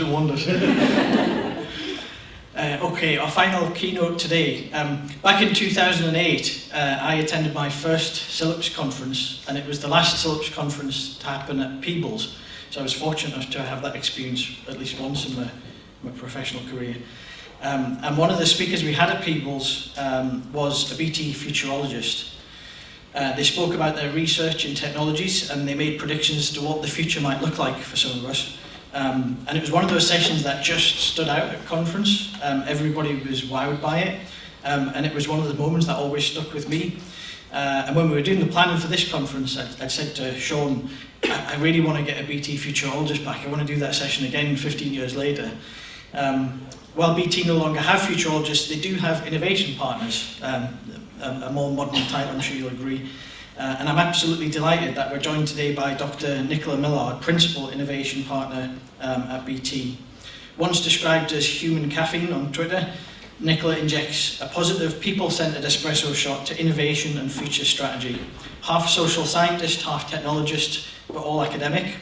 and wonders. Okay, our final keynote today. Back in 2008, I attended my first CILIPS conference, and it was the last CILIPS conference to happen at Peebles. So I was fortunate enough to have that experience at least once in my professional career. And one of the speakers we had at Peebles was a BT futurologist. They spoke about their research in technologies, and they made predictions as to what the future might look like for some of us. And it was one of those sessions that just stood out at conference. Everybody was wowed by it, and it was one of the moments that always stuck with me. And when we were doing the planning for this conference, I said to Sean, I really want to get a BT futurologist back. I want to do that session again 15 years later. While BT no longer have futurologists, they do have innovation partners, a more modern type, I'm sure you'll agree. And I'm absolutely delighted that we're joined today by Dr. Nicola Millard, Principal Innovation Partner at BT. Once described as human caffeine on Twitter, Nicola injects a positive, people-centered espresso shot to innovation and future strategy. Half social scientist, half technologist, but all academic.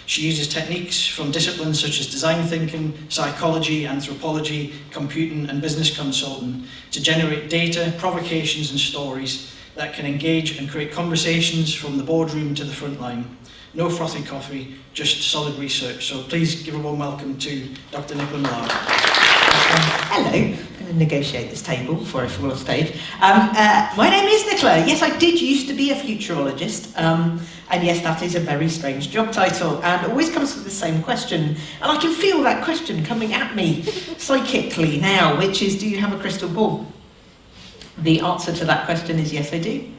She uses techniques from disciplines such as design thinking, psychology, anthropology, computing, and business consulting to generate data, provocations, and stories that can engage and create conversations from the boardroom to the front line. No frothy coffee, just solid research. So please give a warm welcome to Dr. Nicola Millard. Hello, I'm going to negotiate this table before I fall off stage. My name is Nicola. Yes, I did used to be a futurologist. And yes, that is a very strange job title, and it always comes with the same question. And I can feel that question coming at me psychically now, which is, do you have a crystal ball? The answer to that question is yes, I do.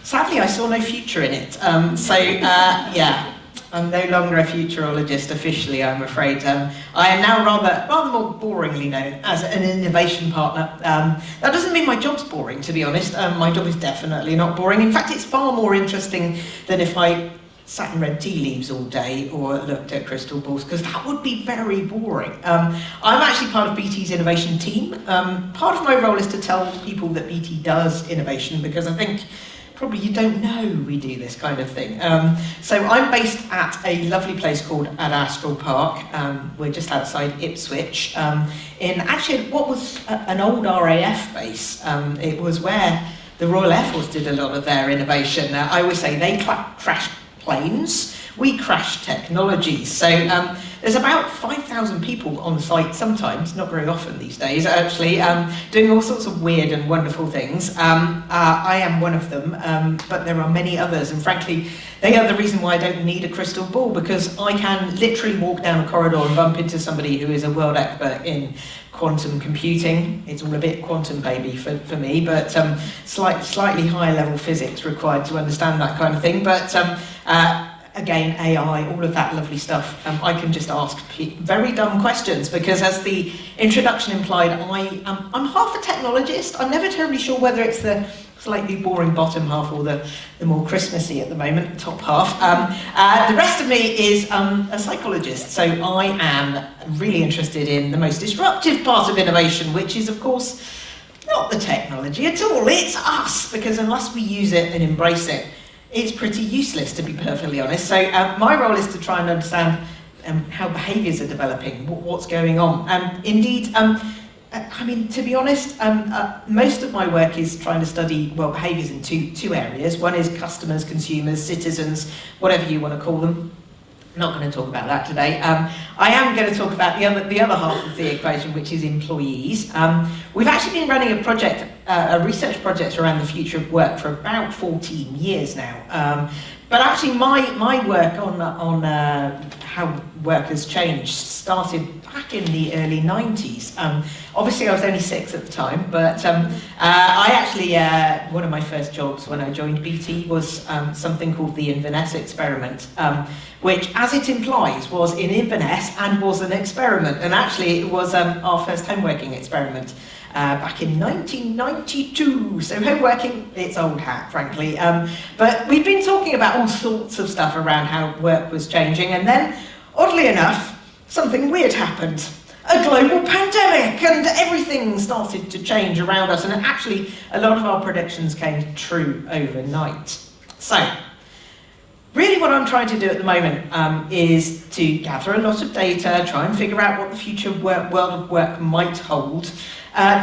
Sadly, I saw no future in it. Yeah, I'm no longer a futurologist officially, I'm afraid. I am now rather more boringly known as an innovation partner. That doesn't mean my job's boring, to be honest. My job is definitely not boring. In fact, it's far more interesting than if I sat and read tea leaves all day or looked at crystal balls, because that would be very boring. I'm actually part of BT's innovation team. Part of my role is to tell people that BT does innovation, because I think probably you don't know we do this kind of thing. So I'm based at a lovely place called Astral Park. We're just outside Ipswich, in actually what was an old RAF base. It was where the Royal Air Force did a lot of their innovation. I always say they crashed planes, we crash technologies. So there's about 5,000 people on site sometimes, not very often these days actually, doing all sorts of weird and wonderful things. I am one of them, but there are many others, and frankly they are the reason why I don't need a crystal ball, because I can literally walk down a corridor and bump into somebody who is a world expert in quantum computing. It's all a bit quantum baby for me, but slightly higher level physics required to understand that kind of thing. But again, AI, all of that lovely stuff, I can just ask very dumb questions, because as the introduction implied, I'm half a technologist. I'm never terribly sure whether it's the slightly boring bottom half or the more Christmassy at the moment, top half. The rest of me is a psychologist, so I am really interested in the most disruptive part of innovation, which is, of course, not the technology at all, it's us, because unless we use it and embrace it, it's pretty useless, to be perfectly honest. So my role is to try and understand how behaviours are developing, what's going on. And indeed, I mean, to be honest, most of my work is trying to study, well, behaviours in two areas. One is customers, consumers, citizens, whatever you want to call them. I'm not going to talk about that today. I am going to talk about the other half of the equation, which is employees. We've actually been running a project, a research project around the future of work for about 14 years now. But actually my work on how work has changed started back in the early 90s. Obviously I was only 6 at the time, but I actually, one of my first jobs when I joined BT was something called the Inverness experiment, which, as it implies, was in Inverness and was an experiment. And actually it was our first homeworking experiment. Back in 1992, so homeworking, it's old hat, frankly. But we've been talking about all sorts of stuff around how work was changing, and then, oddly enough, something weird happened. A global pandemic, and everything started to change around us, and actually, a lot of our predictions came true overnight. So, Really what I'm trying to do at the moment is to gather a lot of data, try and figure out what the future world of work might hold.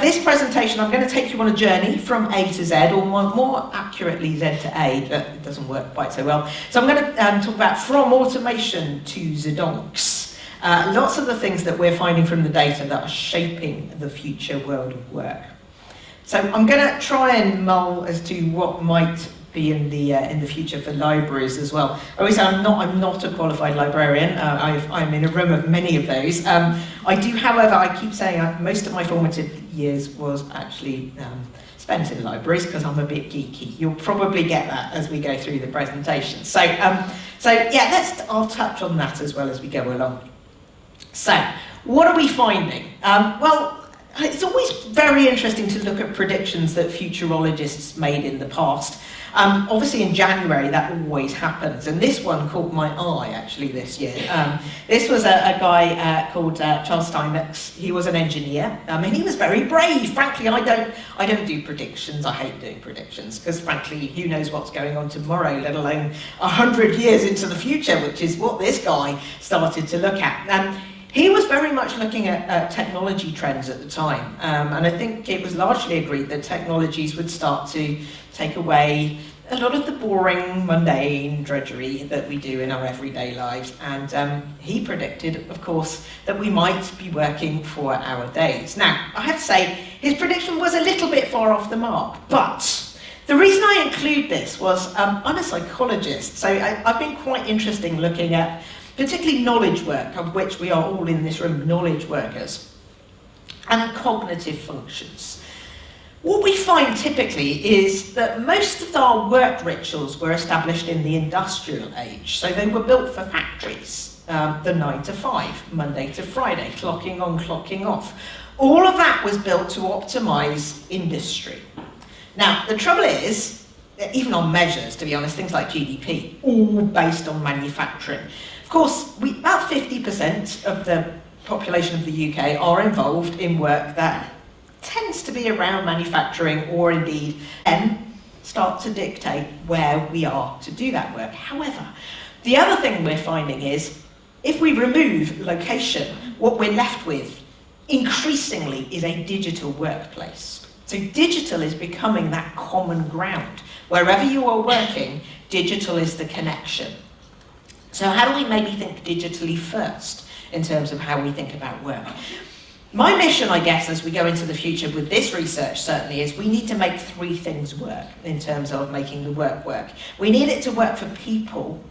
This presentation, I'm going to take you on a journey from A to Z, or more accurately Z to A, but it doesn't work quite so well. So I'm going to talk about from automation to Zedonks. Lots of the things that we're finding from the data that are shaping the future world of work. So I'm going to try and mull as to what might be in the future for libraries as well. I always say I'm not a qualified librarian. I'm in a room of many of those. I do, however, I keep saying most of my formative years was actually spent in libraries because I'm a bit geeky. You'll probably get that as we go through the presentation. So yeah, I'll touch on that as well as we go along. So, what are we finding? Well, it's always very interesting to look at predictions that futurologists made in the past. Obviously in January that always happens, and this one caught my eye actually this year. This was a guy called Charles Steinmetz. He was an engineer, and he was very brave. Frankly, I don't do predictions. I hate doing predictions because frankly, who knows what's going on tomorrow, let alone 100 years into the future, which is what this guy started to look at. He was very much looking at technology trends at the time, and I think it was largely agreed that technologies would start to take away a lot of the boring, mundane drudgery that we do in our everyday lives, and he predicted, of course, that we might be working 4-hour days. Now, I have to say, his prediction was a little bit far off the mark, but the reason I include this was I'm a psychologist, so I've been quite interested in looking at particularly knowledge work, of which we are all in this room knowledge workers, and cognitive functions. What we find typically is that most of our work rituals were established in the industrial age, so they were built for factories, the 9 to 5, Monday to Friday, clocking on, clocking off. All of that was built to optimize industry. Now, the trouble is, even on measures, to be honest, things like GDP, all based on manufacturing. Of course, about 50% of the population of the UK are involved in work that tends to be around manufacturing, or indeed then start to dictate where we are to do that work. However, the other thing we're finding is if we remove location, what we're left with increasingly is a digital workplace. So digital is becoming that common ground. Wherever you are working, digital is the connection. So how do we maybe think digitally first in terms of how we think about work? My mission, I guess, as we go into the future with this research certainly is we need to make 3 things work in terms of making the work work. We need it to work for people.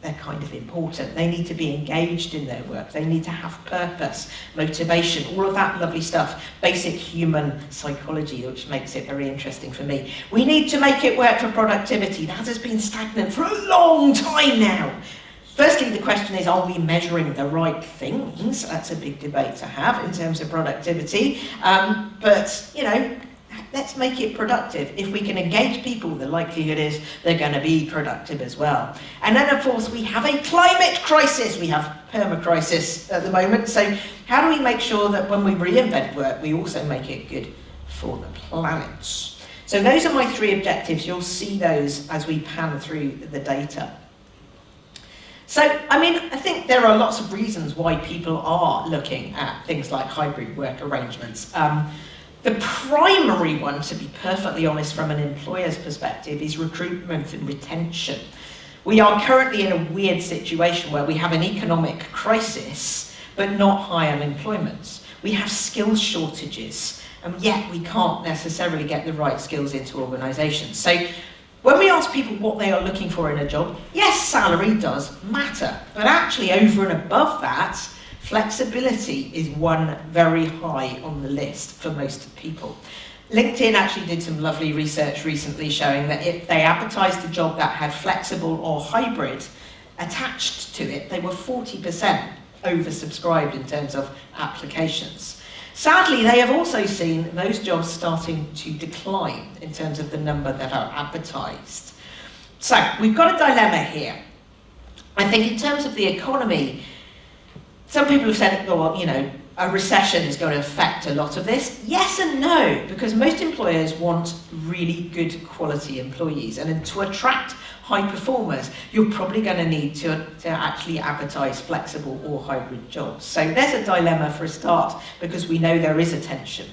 They're kind of important. They need to be engaged in their work. They need to have purpose, motivation, all of that lovely stuff, basic human psychology, which makes it very interesting for me. We need to make it work for productivity. That has been stagnant for a long time now. Firstly, the question is, are we measuring the right things? That's a big debate to have in terms of productivity. But, you know, let's make it productive. If we can engage people, the likelihood is they're going to be productive as well. And then, of course, we have a climate crisis. We have perma-crisis at the moment. So how do we make sure that when we reinvent work, we also make it good for the planet? So those are my 3 objectives. You'll see those as we pan through the data. So, I mean, I think there are lots of reasons why people are looking at things like hybrid work arrangements. The primary one, to be perfectly honest, from an employer's perspective, is recruitment and retention. We are currently in a weird situation where we have an economic crisis, but not high unemployment. We have skills shortages, and yet we can't necessarily get the right skills into organisations. So, when we ask people what they are looking for in a job, yes, salary does matter, but actually over and above that, flexibility is one very high on the list for most people. LinkedIn actually did some lovely research recently showing that if they advertised a job that had flexible or hybrid attached to it, they were 40% oversubscribed in terms of applications. Sadly, they have also seen those jobs starting to decline in terms of the number that are advertised. So, we've got a dilemma here. I think in terms of the economy, some people have said, well, you know, a recession is going to affect a lot of this. Yes and no, because most employers want really good quality employees, and to attract high performers, you're probably going to need to actually advertise flexible or hybrid jobs. So there's a dilemma for a start, because we know there is a tension.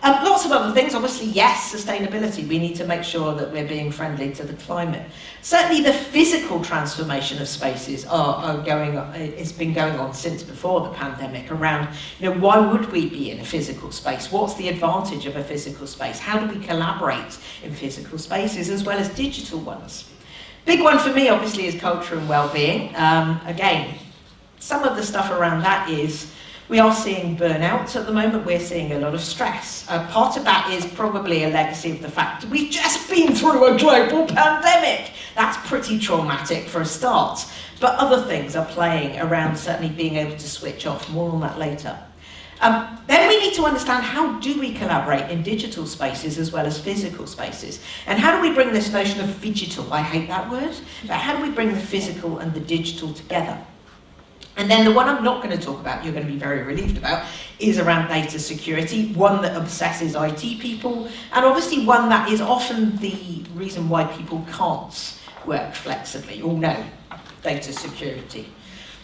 Lots of other things, obviously, yes, sustainability. We need to make sure that we're being friendly to the climate. Certainly the physical transformation of spaces it's been going on since before the pandemic around, why would we be in a physical space? What's the advantage of a physical space? How do we collaborate in physical spaces as well as digital ones? Big one for me, obviously, is culture and well-being. Again, some of the stuff around that is, we are seeing burnout at the moment, we're seeing a lot of stress. Part of that is probably a legacy of the fact that we've just been through a global pandemic. That's pretty traumatic for a start. But other things are playing around certainly being able to switch off. More on that later. Then we need to understand, how do we collaborate in digital spaces as well as physical spaces? And how do we bring this notion of phygital, I hate that word, but how do we bring the physical and the digital together? And then the one I'm not going to talk about, you're going to be very relieved about, is around data security, one that obsesses IT people, and obviously one that is often the reason why people can't work flexibly. All know data security.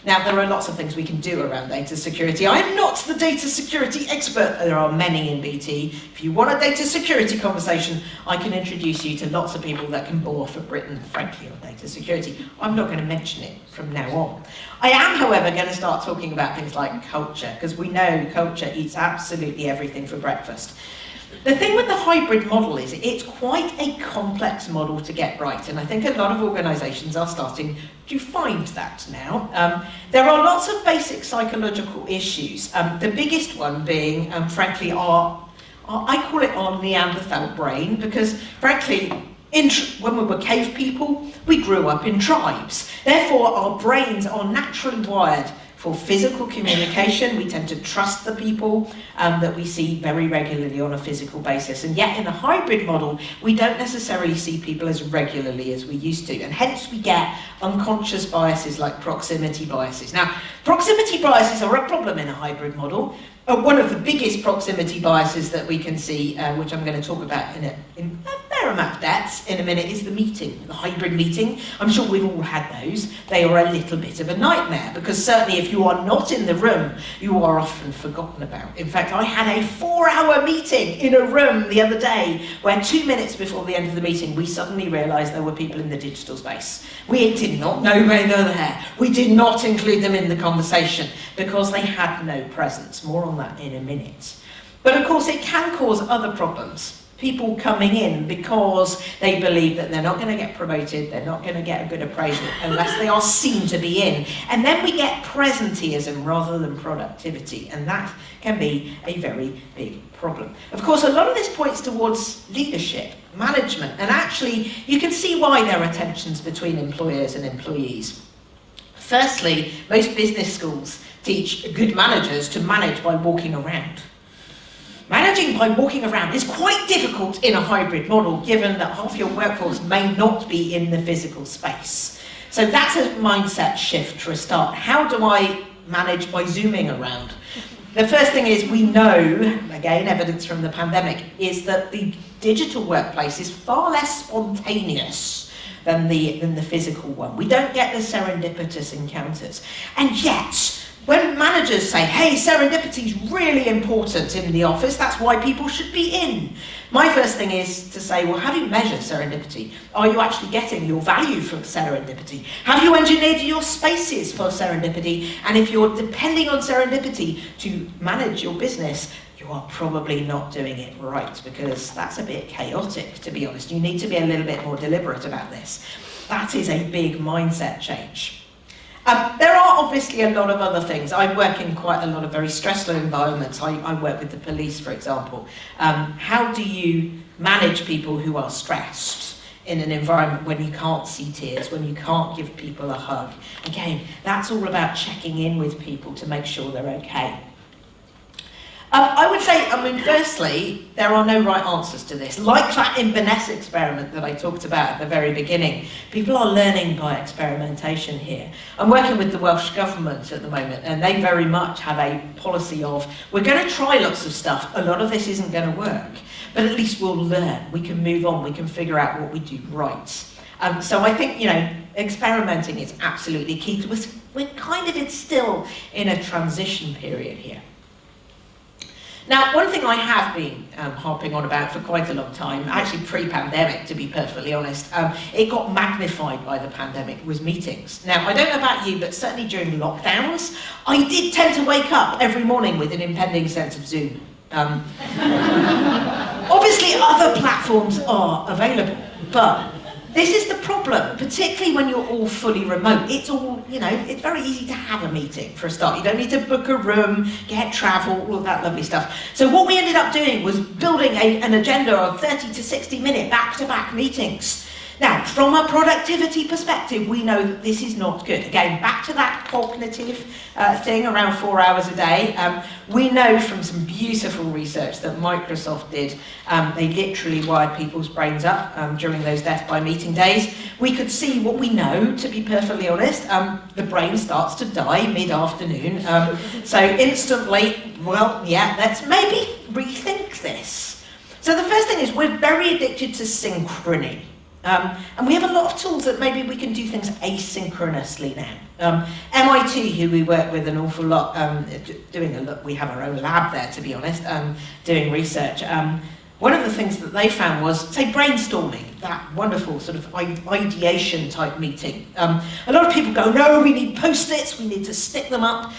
Now, there are lots of things we can do around data security. I'm not the data security expert. There are many in BT. If you want a data security conversation, I can introduce you to lots of people that can bore for Britain, frankly, on data security. I'm not going to mention it from now on. I am, however, going to start talking about things like culture, because we know culture eats absolutely everything for breakfast. The thing with the hybrid model is it's quite a complex model to get right, and I think a lot of organisations are starting to find that now. There are lots of basic psychological issues, the biggest one being, frankly, I call it our Neanderthal brain, because, frankly, when we were cave people, we grew up in tribes. Therefore, our brains are naturally wired for physical communication. We tend to trust the people that we see very regularly on a physical basis. And yet in a hybrid model, we don't necessarily see people as regularly as we used to. And hence we get unconscious biases like proximity biases. Now, proximity biases are a problem in a hybrid model. One of the biggest proximity biases that we can see, which I'm going to talk about in a fair amount of depth in a minute, is the meeting, the hybrid meeting. I'm sure we've all had those. They are a little bit of a nightmare, because certainly if you are not in the room, you are often forgotten about. In fact, I had a 4-hour meeting in a room the other day, where 2 minutes before the end of the meeting, we suddenly realised there were people in the digital space. We did not know they were there. We did not include them in the conversation, because they had no presence. More on that in a minute. But of course it can cause other problems. People coming in because they believe that they're not going to get promoted, they're not going to get a good appraisal unless they are seen to be in. And then we get presenteeism rather than productivity, and that can be a very big problem. Of course, a lot of this points towards leadership, management, and actually you can see why there are tensions between employers and employees. Firstly, most business schools teach good managers to manage by walking around. Managing by walking around is quite difficult in a hybrid model, given that half your workforce may not be in the physical space. So that's a mindset shift for a start. How do I manage by zooming around? The first thing is, we know, again, evidence from the pandemic, is that the digital workplace is far less spontaneous than the physical one. We don't get the serendipitous encounters. And yet, when managers say, hey, serendipity is really important in the office, that's why people should be in. My first thing is to say, well, how do you measure serendipity? Are you actually getting your value from serendipity? Have you engineered your spaces for serendipity? And if you're depending on serendipity to manage your business, you are probably not doing it right, because that's a bit chaotic, to be honest. You need to be a little bit more deliberate about this. That is a big mindset change. There are obviously a lot of other things. I work in quite a lot of very stressful environments. I work with the police, for example. How do you manage people who are stressed in an environment when you can't see tears, when you can't give people a hug? Again, that's all about checking in with people to make sure they're okay. I would say, firstly, there are no right answers to this. Like that Inverness experiment that I talked about at the very beginning, people are learning by experimentation here. I'm working with the Welsh Government at the moment, and they very much have a policy of, we're going to try lots of stuff, a lot of this isn't going to work, but at least we'll learn, we can move on, we can figure out what we do right. So I think, experimenting is absolutely key to us. We're kind of still in a transition period here. Now, one thing I have been harping on about for quite a long time, actually pre-pandemic to be perfectly honest, it got magnified by the pandemic, was meetings. Now, I don't know about you, but certainly during lockdowns, I did tend to wake up every morning with an impending sense of Zoom. Obviously, other platforms are available, but this is the problem, particularly when you're all fully remote. It's all, it's very easy to have a meeting for a start. You don't need to book a room, get travel, all of that lovely stuff. So what we ended up doing was building an agenda of 30 to 60 minute back-to-back meetings. Now, from a productivity perspective, we know that this is not good. Again, back to that cognitive thing around 4 hours a day. We know from some beautiful research that Microsoft did, they literally wired people's brains up during those death by meeting days. We could see what we know, to be perfectly honest. The brain starts to die mid-afternoon. So instantly, let's maybe rethink this. So the first thing is we're very addicted to synchrony. And we have a lot of tools that maybe we can do things asynchronously now. MIT, who we work with an awful lot, we have our own lab there, to be honest, doing research. One of the things that they found was, say, brainstorming, that wonderful sort of ideation type meeting. A lot of people go, no, we need post-its, we need to stick them up.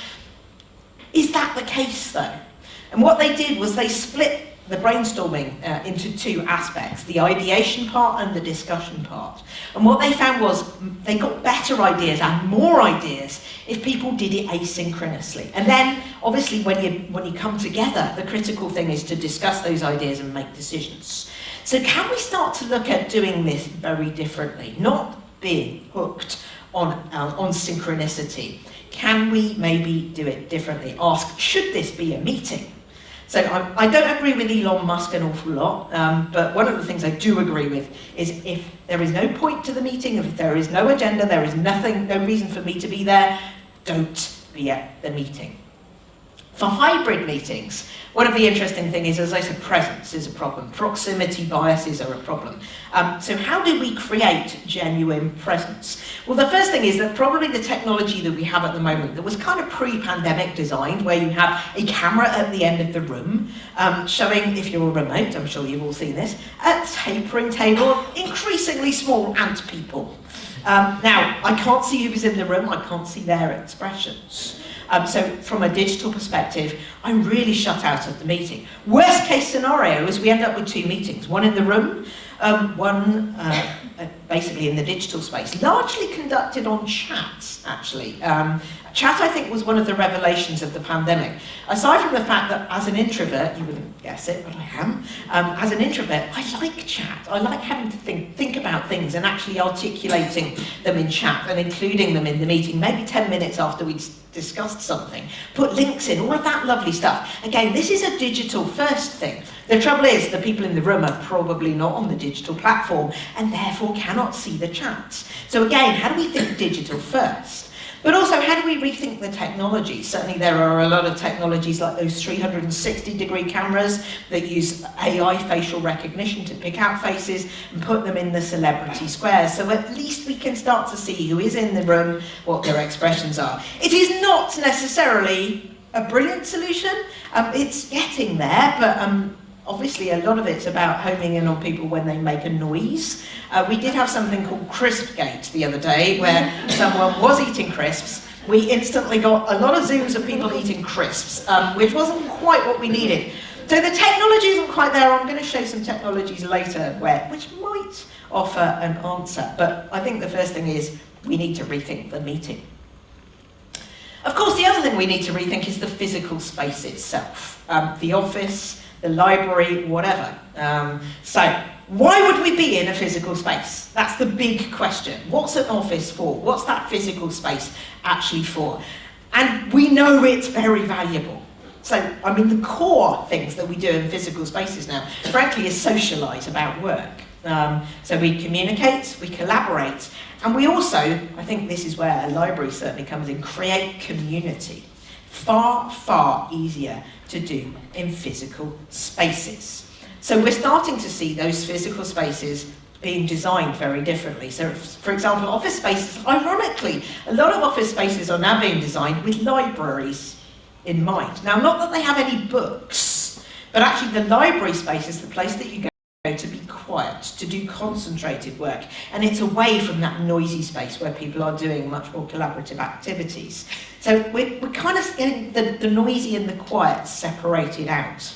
Is that the case, though? And what they did was they split the brainstorming into two aspects, the ideation part and the discussion part. And what they found was they got better ideas and more ideas if people did it asynchronously. And then, obviously, when you come together, the critical thing is to discuss those ideas and make decisions. So can we start to look at doing this very differently, not being hooked on synchronicity? Can we maybe do it differently? Ask, should this be a meeting? So I don't agree with Elon Musk an awful lot, but one of the things I do agree with is if there is no point to the meeting, if there is no agenda, there is no reason for me to be there, don't be at the meeting. For hybrid meetings, one of the interesting things is, as I said, presence is a problem. Proximity biases are a problem. So how do we create genuine presence? Well, the first thing is that probably the technology that we have at the moment that was kind of pre-pandemic designed, where you have a camera at the end of the room, showing, if you're remote, I'm sure you've all seen this, a tapering table, increasingly small ant people. Now, I can't see who's in the room, I can't see their expressions. So from a digital perspective, I'm really shut out of the meeting. Worst case scenario is we end up with two meetings, one in the room, one basically in the digital space, largely conducted on chats, actually. Chat, I think, was one of the revelations of the pandemic. Aside from the fact that as an introvert, you wouldn't guess it, but I am, as an introvert, I like chat. I like having to think about things and actually articulating them in chat and including them in the meeting, maybe 10 minutes after we'd discussed something. Put links in, all of that lovely stuff. Again, this is a digital first thing. The trouble is the people in the room are probably not on the digital platform and therefore cannot see the chats. So again, how do we think digital first? But also, how do we rethink the technology? Certainly there are a lot of technologies like those 360-degree cameras that use AI facial recognition to pick out faces and put them in the celebrity squares. So at least we can start to see who is in the room, what their expressions are. It is not necessarily a brilliant solution. It's getting there, but obviously a lot of it's about homing in on people when they make a noise. We did have something called Crispgate the other day where someone was eating crisps. We instantly got a lot of Zooms of people eating crisps, which wasn't quite what we needed. So the technology isn't quite there. I'm going to show some technologies later which might offer an answer. But I think the first thing is we need to rethink the meeting. Of course, the other thing we need to rethink is the physical space itself. The office, the library, whatever. So why would we be in a physical space? That's the big question. What's an office for? What's that physical space actually for? And we know it's very valuable. So, I mean, the core things that we do in physical spaces now, frankly, is socialise about work. So we communicate, we collaborate, and we also, I think this is where a library certainly comes in, create community. Far, far easier to do in physical spaces. So we're starting to see those physical spaces being designed very differently. So, for example, office spaces, ironically, a lot of office spaces are now being designed with libraries in mind. Now, not that they have any books, but actually the library space is the place that you go to be quiet, to do concentrated work, and it's away from that noisy space where people are doing much more collaborative activities. So we're kind of getting the noisy and the quiet separated out.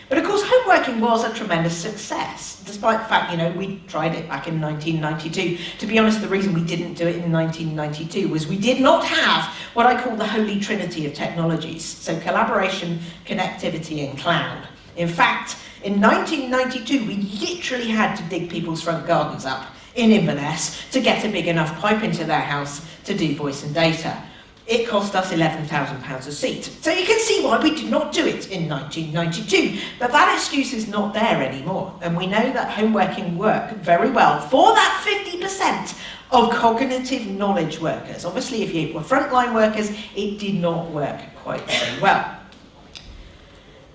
But of course, home working was a tremendous success, despite the fact, we tried it back in 1992. To be honest, the reason we didn't do it in 1992 was we did not have what I call the holy trinity of technologies. So collaboration, connectivity, and cloud. In fact, in 1992, we literally had to dig people's front gardens up in Inverness to get a big enough pipe into their house to do voice and data. It cost us £11,000 a seat. So you can see why we did not do it in 1992. But that excuse is not there anymore. And we know that home working worked very well for that 50% of cognitive knowledge workers. Obviously, if you were frontline workers, it did not work quite so well.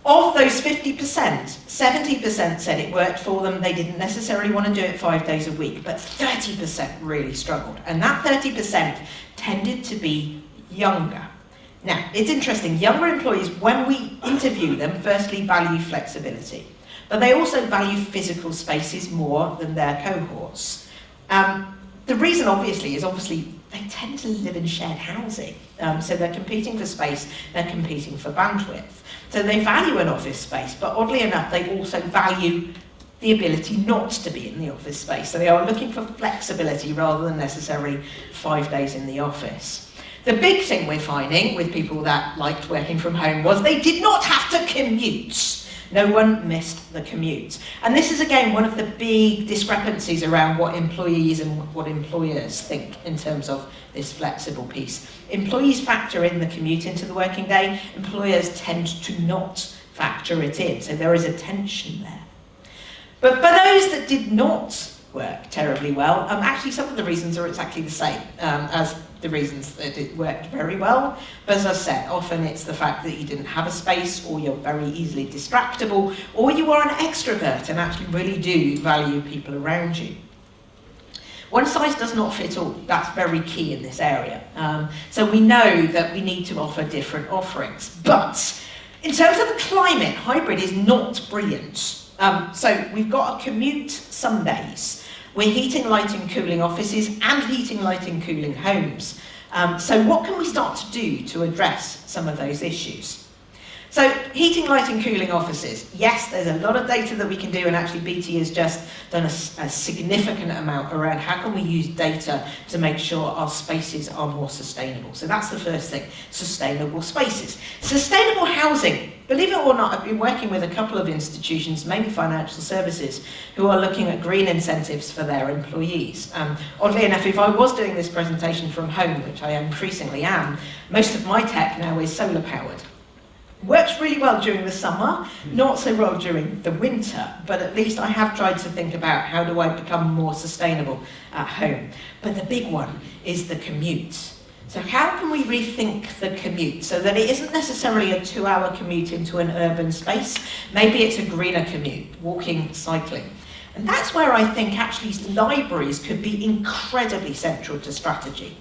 Of those 50%, 70% said it worked for them. They didn't necessarily want to do it 5 days a week, but 30% really struggled. And that 30% tended to be younger. Now, it's interesting, younger employees, when we interview them, firstly value flexibility, but they also value physical spaces more than their cohorts. The reason, obviously, is they tend to live in shared housing. So they're competing for space, they're competing for bandwidth. So they value an office space, but oddly enough, they also value the ability not to be in the office space. So they are looking for flexibility rather than necessarily 5 days in the office. The big thing we're finding with people that liked working from home was they did not have to commute. No one missed the commute. And this is, again, one of the big discrepancies around what employees and what employers think in terms of this flexible piece. Employees factor in the commute into the working day. Employers tend to not factor it in. So there is a tension there. But for those that did not work terribly well, actually some of the reasons are exactly the same as the reasons that it worked very well. But as I said, often it's the fact that you didn't have a space, or you're very easily distractible, or you are an extrovert and actually really do value people around you. One size does not fit all. That's very key in this area. So we know that we need to offer different offerings. But in terms of the climate, hybrid is not brilliant. So we've got a commute some days. We're heating, lighting, cooling offices and heating, lighting, cooling homes. So what can we start to do to address some of those issues? So heating, lighting, cooling offices. Yes, there's a lot of data that we can do, and actually BT has just done a significant amount around how can we use data to make sure our spaces are more sustainable. So that's the first thing, sustainable spaces. Sustainable housing. Believe it or not, I've been working with a couple of institutions, mainly financial services, who are looking at green incentives for their employees. Oddly enough, if I was doing this presentation from home, which I increasingly am, most of my tech now is solar powered. Works really well during the summer, not so well during the winter, but at least I have tried to think about how do I become more sustainable at home. But the big one is the commute. So how can we rethink the commute so that it isn't necessarily a 2-hour commute into an urban space? Maybe it's a greener commute, walking, cycling. And that's where I think actually libraries could be incredibly central to strategy.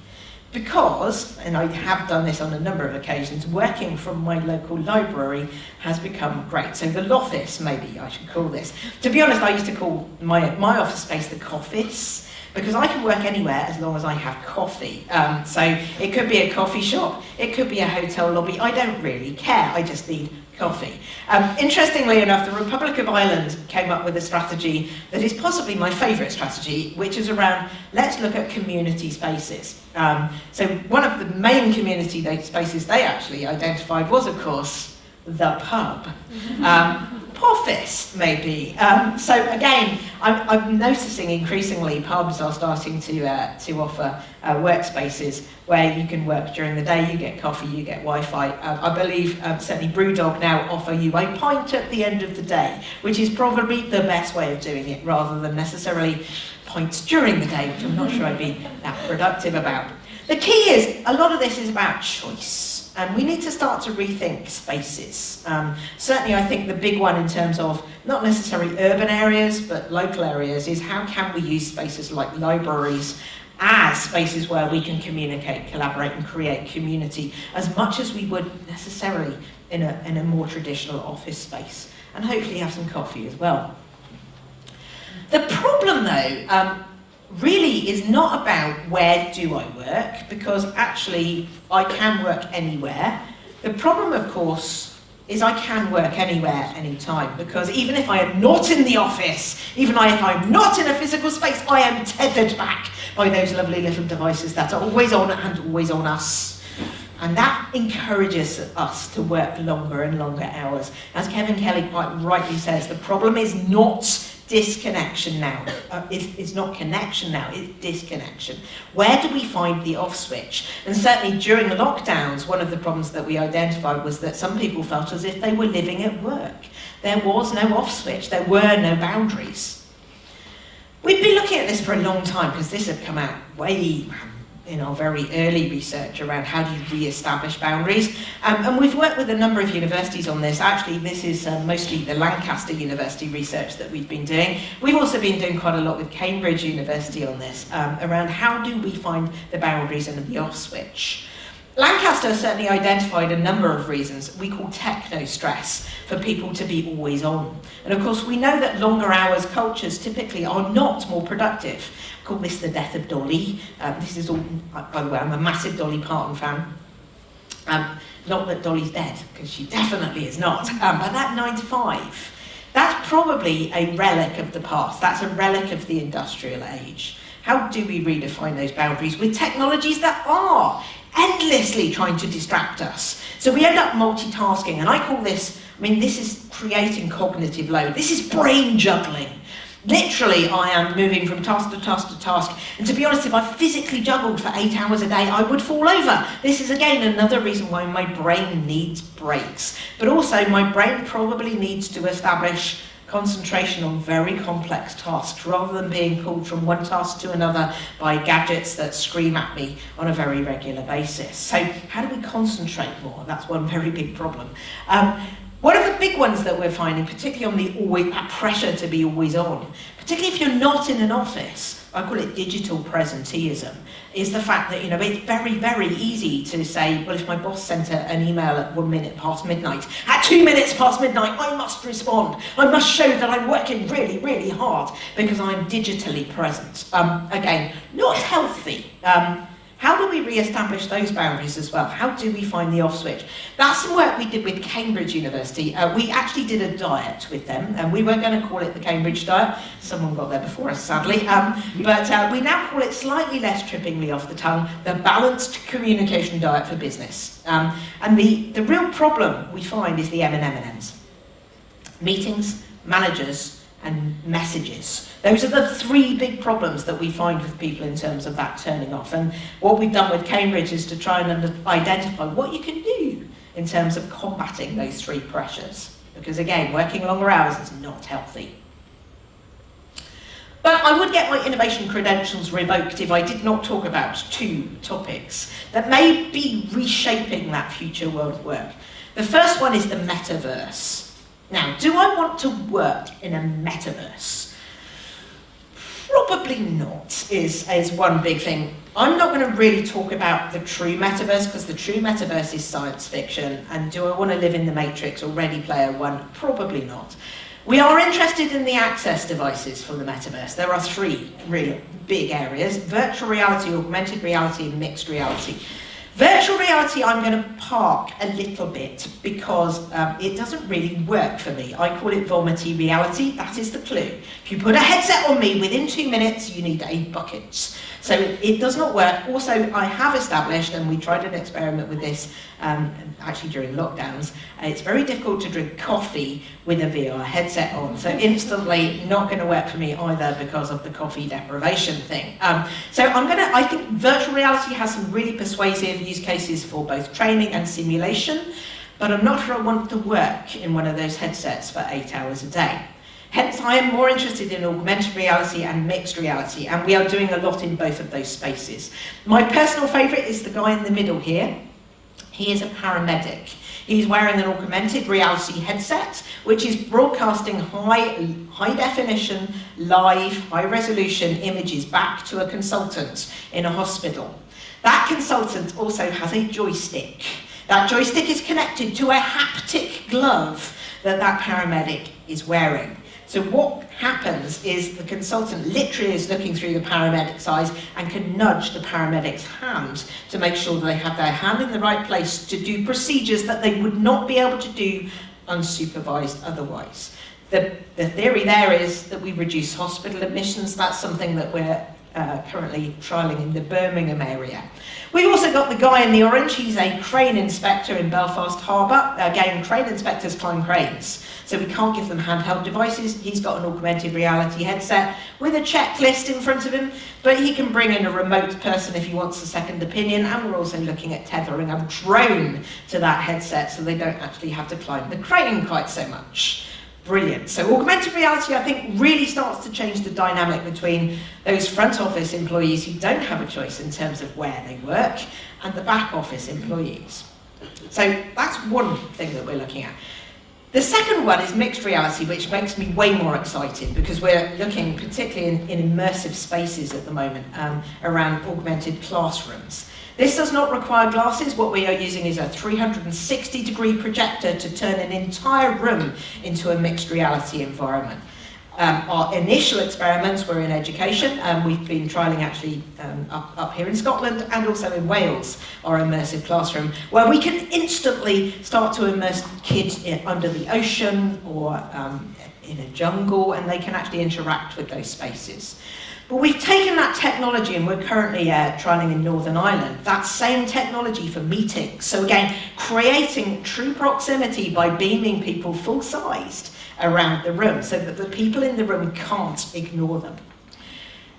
Because, and I have done this on a number of occasions, working from my local library has become great. So the Loffice, maybe I should call this. To be honest, I used to call my office space the Coffees, because I can work anywhere as long as I have coffee. So it could be a coffee shop, it could be a hotel lobby, I don't really care, I just need coffee. Interestingly enough, the Republic of Ireland came up with a strategy that is possibly my favourite strategy, which is around, let's look at community spaces. So one of the main community spaces they actually identified was, of course, the pub. Office, maybe. So again, I'm noticing increasingly pubs are starting to offer workspaces where you can work during the day, you get coffee, you get Wi-Fi. I believe certainly Brewdog now offer you a pint at the end of the day, which is probably the best way of doing it, rather than necessarily pints during the day, which I'm not sure I'd be that productive about. The key is, a lot of this is about choice. and we need to start to rethink spaces. Certainly I think the big one in terms of not necessarily urban areas, but local areas is how can we use spaces like libraries as spaces where we can communicate, collaborate and create community as much as we would necessarily in a more traditional office space, and hopefully have some coffee as well. The problem though, really is not about where do I work, because actually I can work anywhere. The problem of course is I can work anywhere, anytime, because even if I am not in the office, even if I'm not in a physical space, I am tethered back by those lovely little devices that are always on and always on us. And that encourages us to work longer and longer hours. As Kevin Kelly quite rightly says, the problem is not disconnection now. It's not connection now, it's disconnection. Where do we find the off switch? And certainly during lockdowns, one of the problems that we identified was that some people felt as if they were living at work. There was no off switch, there were no boundaries. We've been looking at this for a long time because this had come out way in our very early research around how do you re-establish boundaries. And we've worked with a number of universities on this. Actually, this is mostly the Lancaster University research that we've been doing. We've also been doing quite a lot with Cambridge University on this, around how do we find the boundaries and the off switch. Lancaster certainly identified a number of reasons we call techno-stress for people to be always on. And of course, we know that longer hours cultures typically are not more productive. I call this the death of Dolly. This is all, by the way, I'm a massive Dolly Parton fan. Not that Dolly's dead, because she definitely is not. But that 9 to 5, that's probably a relic of the past. That's a relic of the industrial age. How do we redefine those boundaries with technologies that are endlessly trying to distract us? So we end up multitasking, and I call this, this is creating cognitive load. This is brain juggling. Literally, I am moving from task to task to task, and to be honest, if I physically juggled for 8 hours a day, I would fall over. This is again another reason why my brain needs breaks. But also, my brain probably needs to establish concentration on very complex tasks rather than being pulled from one task to another by gadgets that scream at me on a very regular basis. So how do we concentrate more? That's one very big problem. One of the big ones that we're finding, particularly on that pressure to be always on, particularly if you're not in an office, I call it digital presenteeism, is the fact that it's very, very easy to say, well, if my boss sent an email at 1 minute past midnight, at 2 minutes past midnight, I must respond. I must show that I'm working really, really hard because I'm digitally present. Again, not healthy. How do we re-establish those boundaries as well? How do we find the off switch? That's some work we did with Cambridge University. We actually did a diet with them, and we were going to call it the Cambridge diet. Someone got there before us, sadly. But we now call it, slightly less trippingly off the tongue, the balanced communication diet for business. And the real problem we find is the M&Ms. Meetings, managers, and messages. Those are the 3 big problems that we find with people in terms of that turning off. And what we've done with Cambridge is to try and identify what you can do in terms of combating those 3 pressures. Because again, working longer hours is not healthy. But I would get my innovation credentials revoked if I did not talk about 2 topics that may be reshaping that future world of work. The first one is the metaverse. Now, do I want to work in a metaverse? Probably not, is one big thing. I'm not going to really talk about the true metaverse, because the true metaverse is science fiction, and do I want to live in the Matrix or Ready Player One? Probably not. We are interested in the access devices for the metaverse. There are 3 really big areas: virtual reality, augmented reality, and mixed reality. Virtual reality I'm going to park a little bit because it doesn't really work for me. I call it vomity reality. That is the clue. If you put a headset on me, within 2 minutes you need a bucket. So it does not work. Also, I have established, and we tried an experiment with this actually during lockdowns, it's very difficult to drink coffee with a VR headset on. So instantly not going to work for me either because of the coffee deprivation thing. So I think virtual reality has some really persuasive use cases for both training and simulation, but I'm not sure I want to work in one of those headsets for 8 hours a day. Hence, I am more interested in augmented reality and mixed reality, and we are doing a lot in both of those spaces. My personal favourite is the guy in the middle here. He is a paramedic. He's wearing an augmented reality headset, which is broadcasting high definition, live, high resolution images back to a consultant in a hospital. That consultant also has a joystick. That joystick is connected to a haptic glove that paramedic is wearing. So what happens is the consultant literally is looking through the paramedic's eyes and can nudge the paramedic's hand to make sure that they have their hand in the right place to do procedures that they would not be able to do unsupervised otherwise. The theory there is that we reduce hospital admissions. That's something that we're currently trialling in the Birmingham area. We've also got the guy in the orange. He's a crane inspector in Belfast Harbour. Again, crane inspectors climb cranes, so we can't give them handheld devices. He's got an augmented reality headset with a checklist in front of him, but he can bring in a remote person if he wants a second opinion, and we're also looking at tethering a drone to that headset so they don't actually have to climb the crane quite so much. Brilliant. So augmented reality, I think, really starts to change the dynamic between those front office employees who don't have a choice in terms of where they work and the back office employees. So that's one thing that we're looking at. The second one is mixed reality, which makes me way more excited because we're looking particularly in immersive spaces at the moment around augmented classrooms. This does not require glasses. What we are using is a 360-degree projector to turn an entire room into a mixed reality environment. Our initial experiments were in education. We've been trialling actually up here in Scotland and also in Wales, our immersive classroom, where we can instantly start to immerse kids under the ocean or in a jungle, and they can actually interact with those spaces. But we've taken that technology and we're currently trialling in Northern Ireland, that same technology for meetings. So again, creating true proximity by beaming people full-sized around the room so that the people in the room can't ignore them.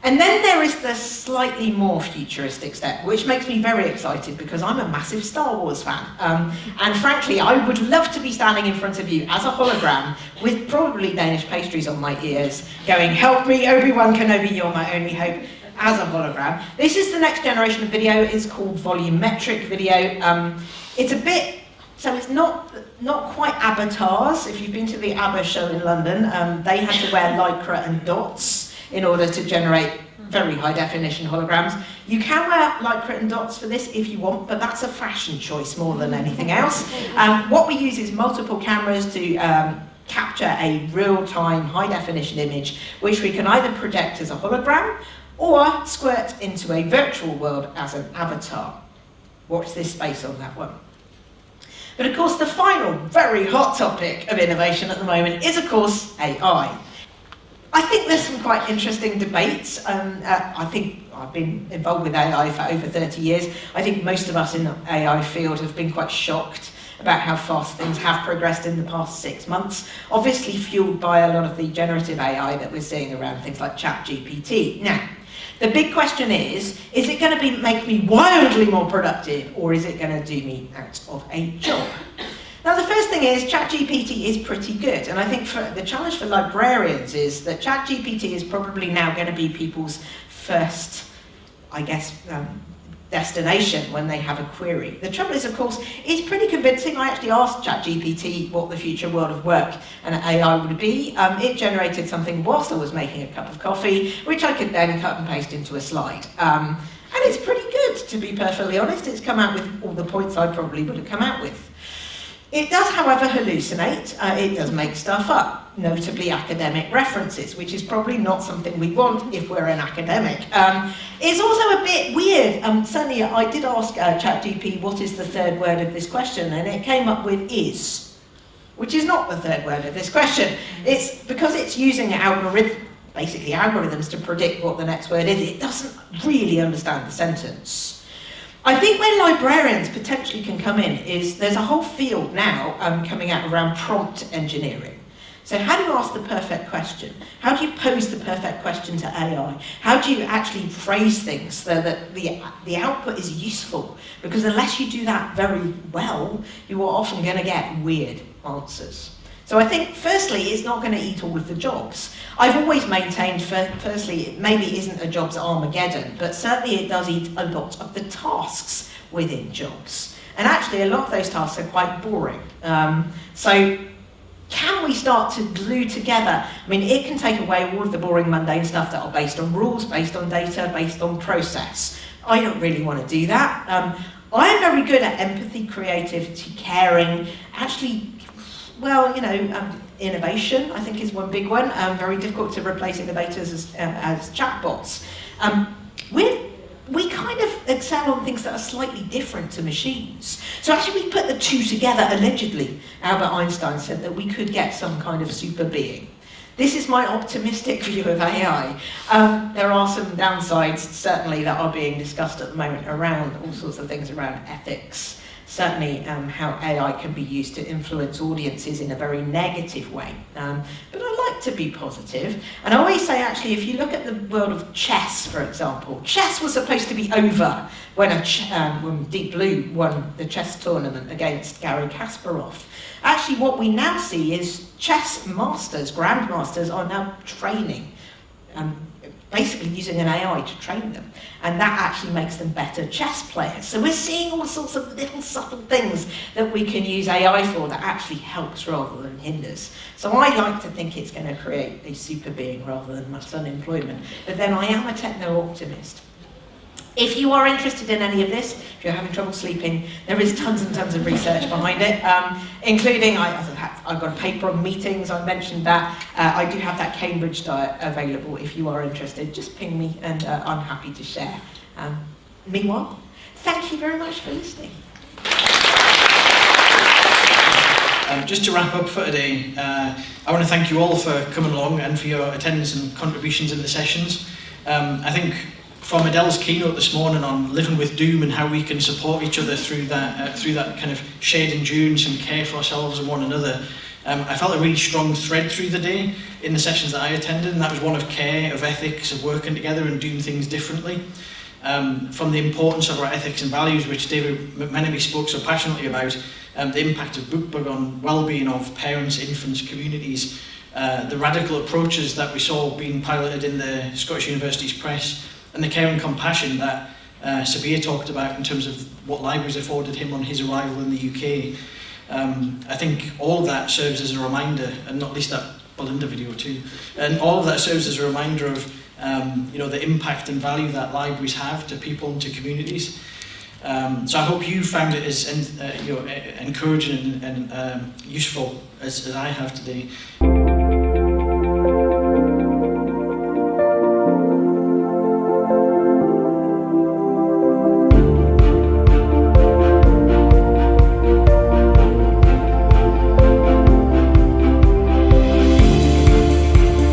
And then there is the slightly more futuristic step, which makes me very excited because I'm a massive Star Wars fan. And frankly, I would love to be standing in front of you as a hologram with probably Danish pastries on my ears, going, "Help me, Obi-Wan Kenobi, you're my only hope," as a hologram. This is the next generation of video. It's called volumetric video. It's a bit, so it's not quite avatars. If you've been to the ABBA show in London, they had to wear lycra and dots in order to generate very high definition holograms. You can wear lycra and dots for this if you want, but that's a fashion choice more than anything else. What we use is multiple cameras to capture a real-time high definition image, which we can either project as a hologram or squirt into a virtual world as an avatar. Watch this space on that one. But of course, the final very hot topic of innovation at the moment is, of course, AI. I think there's some quite interesting debates. I think I've been involved with AI for over 30 years. I think most of us in the AI field have been quite shocked about how fast things have progressed in the past 6 months, obviously fueled by a lot of the generative AI that we're seeing around things like ChatGPT. Now, the big question is it going to make me wildly more productive, or is it going to do me out of a job? Now, the first thing is ChatGPT is pretty good, and I think the challenge for librarians is that ChatGPT is probably now going to be people's first, I guess, destination when they have a query. The trouble is, of course, it's pretty convincing. I actually asked ChatGPT what the future world of work and AI would be. It generated something whilst I was making a cup of coffee, which I could then cut and paste into a slide. And it's pretty good, to be perfectly honest. It's come out with all the points I probably would have come out with. It does, however, hallucinate. It does make stuff up, notably academic references, which is probably not something we want if we're an academic. It's also a bit weird. Certainly, I did ask ChatGPT what is the third word of this question, and it came up with is, which is not the third word of this question. It's because it's using basically algorithms to predict what the next word is. It doesn't really understand the sentence. I think where librarians potentially can come in is there's a whole field now coming out around prompt engineering. So how do you ask the perfect question? How do you pose the perfect question to AI? How do you actually phrase things so that the output is useful? Because unless you do that very well, you are often going to get weird answers. So I think, firstly, it's not going to eat all of the jobs. I've always maintained, firstly, it maybe isn't a jobs Armageddon, but certainly it does eat a lot of the tasks within jobs. And actually, a lot of those tasks are quite boring. So can we start to glue together? I mean, it can take away all of the boring, mundane stuff that are based on rules, based on data, based on process. I don't really want to do that. I'm very good at empathy, creativity, caring, actually, well, you know, innovation, I think, is one big one. Very difficult to replace innovators as chatbots. We kind of excel on things that are slightly different to machines. So actually we put the two together, allegedly. Albert Einstein said that we could get some kind of super being. This is my optimistic view of AI. There are some downsides, certainly, that are being discussed at the moment around all sorts of things around ethics. Certainly how AI can be used to influence audiences in a very negative way. But I like to be positive. And I always say, actually, if you look at the world of chess, for example, chess was supposed to be over when Deep Blue won the chess tournament against Garry Kasparov. Actually, what we now see is chess masters, grandmasters, are now training, basically using an AI to train them. And that actually makes them better chess players. So we're seeing all sorts of little subtle things that we can use AI for that actually helps rather than hinders. So I like to think it's going to create a super being rather than much unemployment. But then I am a techno-optimist. If you are interested in any of this, if you're having trouble sleeping, there is tons and tons of research behind it, including, I've got a paper on meetings, I mentioned that. I do have that Cambridge diet available if you are interested. Just ping me and I'm happy to share. Meanwhile, thank you very much for listening. Just to wrap up for today, I want to thank you all for coming along and for your attendance and contributions in the sessions. I think from Adele's keynote this morning on living with doom and how we can support each other through that kind of shared endurance and care for ourselves and one another, I felt a really strong thread through the day in the sessions that I attended, and that was one of care, of ethics, of working together and doing things differently. From the importance of our ethics and values, which David McMenemy spoke so passionately about, the impact of BookBug on well-being of parents, infants, communities, the radical approaches that we saw being piloted in the Scottish Universities Press, and the care and compassion that Sabir talked about in terms of what libraries afforded him on his arrival in the UK. I think all of that serves as a reminder, and not least that Belinda video too, and all of that serves as a reminder of the impact and value that libraries have to people and to communities. So I hope you found it as encouraging and useful as I have today.